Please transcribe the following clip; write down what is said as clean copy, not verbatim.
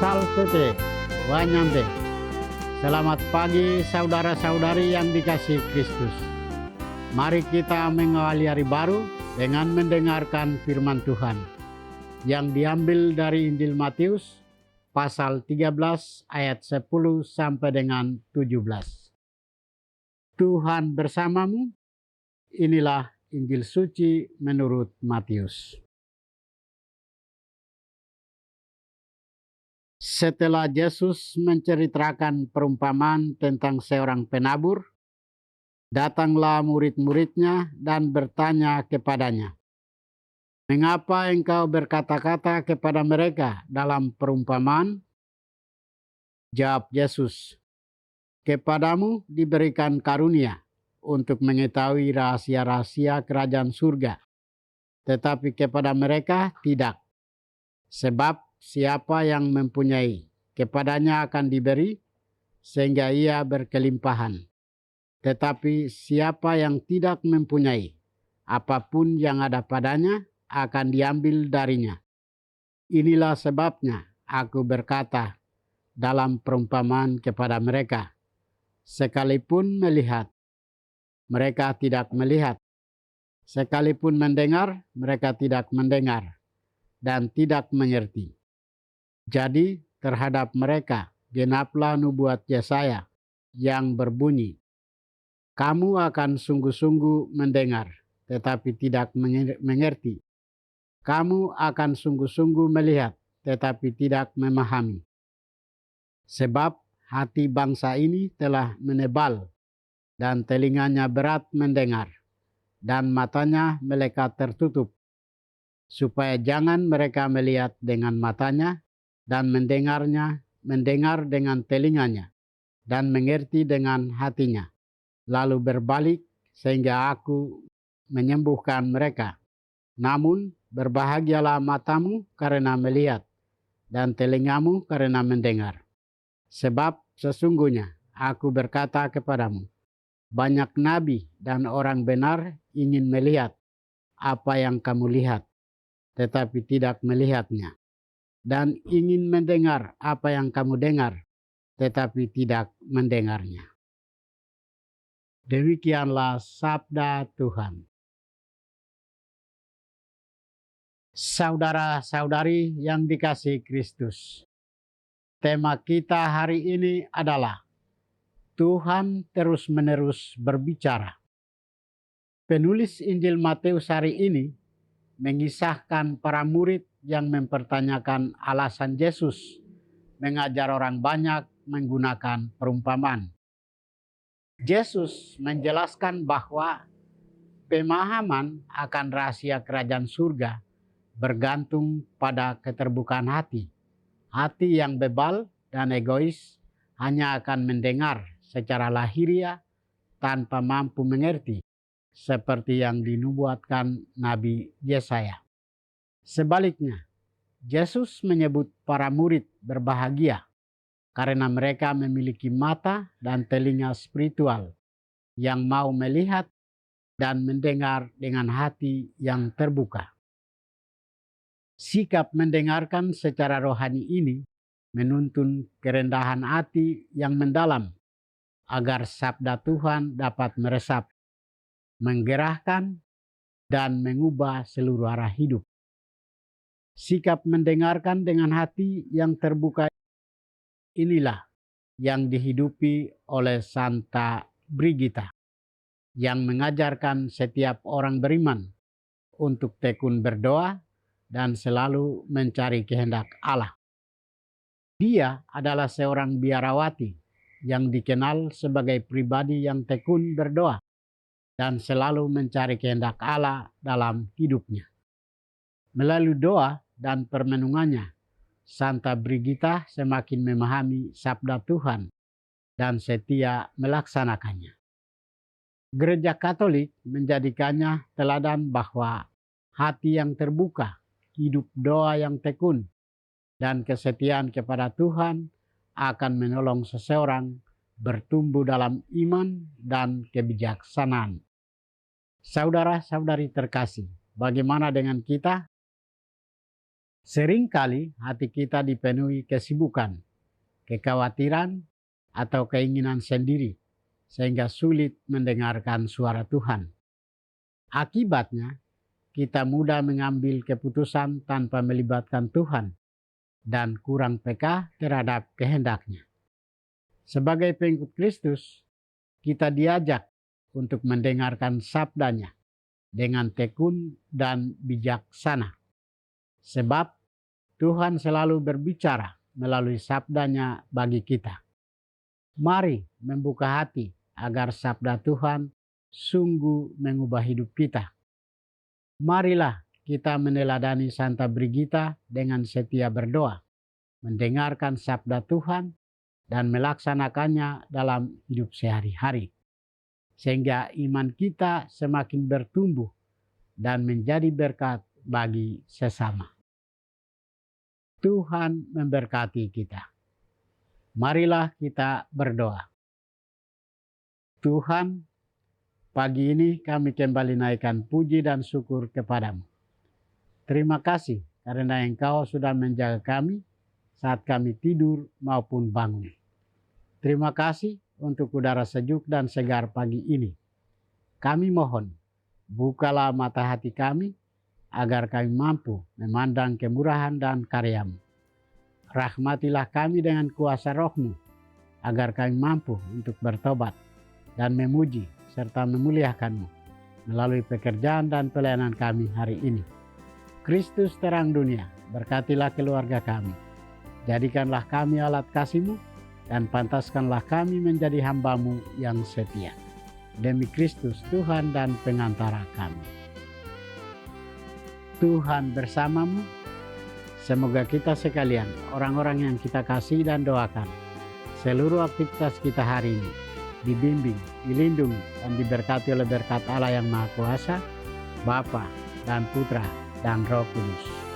Salvete, Wanyambe. Selamat pagi saudara-saudari yang dikasihi Kristus. Mari kita mengawali hari baru dengan mendengarkan firman Tuhan yang diambil dari Injil Matius pasal 13 ayat 10 sampai dengan 17. Tuhan bersamamu. Inilah Injil suci menurut Matius. Setelah Yesus menceritakan perumpamaan tentang seorang penabur, datanglah murid-muridnya dan bertanya kepadanya, "Mengapa engkau berkata-kata kepada mereka dalam perumpamaan?" Jawab Yesus, "Kepadamu diberikan karunia untuk mengetahui rahasia-rahasia kerajaan surga, tetapi kepada mereka tidak. Sebab siapa yang mempunyai, kepadanya akan diberi, sehingga ia berkelimpahan. Tetapi siapa yang tidak mempunyai, apapun yang ada padanya akan diambil darinya. Inilah sebabnya aku berkata dalam perumpamaan kepada mereka, sekalipun melihat, mereka tidak melihat. Sekalipun mendengar, mereka tidak mendengar dan tidak mengerti. Jadi terhadap mereka genaplah nubuat Yesaya yang berbunyi, kamu akan sungguh-sungguh mendengar, tetapi tidak mengerti. Kamu akan sungguh-sungguh melihat, tetapi tidak memahami. Sebab hati bangsa ini telah menebal, dan telinganya berat mendengar, dan matanya mereka tertutup, supaya jangan mereka melihat dengan matanya, dan mendengar dengan telinganya, dan mengerti dengan hatinya, lalu berbalik sehingga aku menyembuhkan mereka. Namun berbahagialah matamu karena melihat, dan telingamu karena mendengar. Sebab sesungguhnya aku berkata kepadamu, banyak nabi dan orang benar ingin melihat apa yang kamu lihat, tetapi tidak melihatnya. Dan ingin mendengar apa yang kamu dengar, tetapi tidak mendengarnya. Demikianlah sabda Tuhan. Saudara-saudari yang dikasihi Kristus, tema kita hari ini adalah Tuhan terus-menerus berbicara. Penulis Injil Matius hari ini mengisahkan para murid yang mempertanyakan alasan Yesus mengajar orang banyak menggunakan perumpamaan. Yesus menjelaskan bahwa pemahaman akan rahasia kerajaan surga bergantung pada keterbukaan hati. Hati yang bebal dan egois hanya akan mendengar secara lahiriah tanpa mampu mengerti, seperti yang dinubuatkan Nabi Yesaya. Sebaliknya, Yesus menyebut para murid berbahagia karena mereka memiliki mata dan telinga spiritual yang mau melihat dan mendengar dengan hati yang terbuka. Sikap mendengarkan secara rohani ini menuntun kerendahan hati yang mendalam agar sabda Tuhan dapat meresap, menggerahkan, dan mengubah seluruh arah hidup. Sikap mendengarkan dengan hati yang terbuka inilah yang dihidupi oleh Santa Brigita, yang mengajarkan setiap orang beriman untuk tekun berdoa dan selalu mencari kehendak Allah. Dia adalah seorang biarawati yang dikenal sebagai pribadi yang tekun berdoa dan selalu mencari kehendak Allah dalam hidupnya. Melalui doa dan permenungannya, Santa Brigita semakin memahami sabda Tuhan dan setia melaksanakannya. Gereja Katolik menjadikannya teladan bahwa hati yang terbuka, hidup doa yang tekun, dan kesetiaan kepada Tuhan akan menolong seseorang bertumbuh dalam iman dan kebijaksanaan. Saudara-saudari terkasih, bagaimana dengan kita? Seringkali hati kita dipenuhi kesibukan, kekhawatiran, atau keinginan sendiri, sehingga sulit mendengarkan suara Tuhan. Akibatnya, kita mudah mengambil keputusan tanpa melibatkan Tuhan dan kurang peka terhadap kehendak-Nya. Sebagai pengikut Kristus, kita diajak untuk mendengarkan sabda-Nya dengan tekun dan bijaksana. Sebab Tuhan selalu berbicara melalui sabda-Nya bagi kita. Mari membuka hati agar sabda Tuhan sungguh mengubah hidup kita. Marilah kita meneladani Santa Brigita dengan setia berdoa, mendengarkan sabda Tuhan, dan melaksanakannya dalam hidup sehari-hari. Sehingga iman kita semakin bertumbuh dan menjadi berkat bagi sesama. Tuhan memberkati kita. Marilah kita berdoa. Tuhan, pagi ini kami kembali naikkan puji dan syukur kepadamu. Terima kasih karena Engkau sudah menjaga kami saat kami tidur maupun bangun. Terima kasih untuk udara sejuk dan segar pagi ini. Kami mohon, bukalah mata hati kami agar kami mampu memandang kemurahan dan karya-Mu. Rahmatilah kami dengan kuasa Roh-Mu agar kami mampu untuk bertobat dan memuji serta memuliakan-Mu melalui pekerjaan dan pelayanan kami hari ini. Kristus terang dunia, berkatilah keluarga kami. Jadikanlah kami alat kasih-Mu dan pantaskanlah kami menjadi hamba-Mu yang setia. Demi Kristus Tuhan dan pengantara kami. Tuhan bersamamu. Semoga kita sekalian, orang-orang yang kita kasih dan doakan, seluruh aktivitas kita hari ini dibimbing, dilindungi, dan diberkati oleh berkat Allah yang Maha Kuasa, Bapa dan Putra dan Roh Kudus.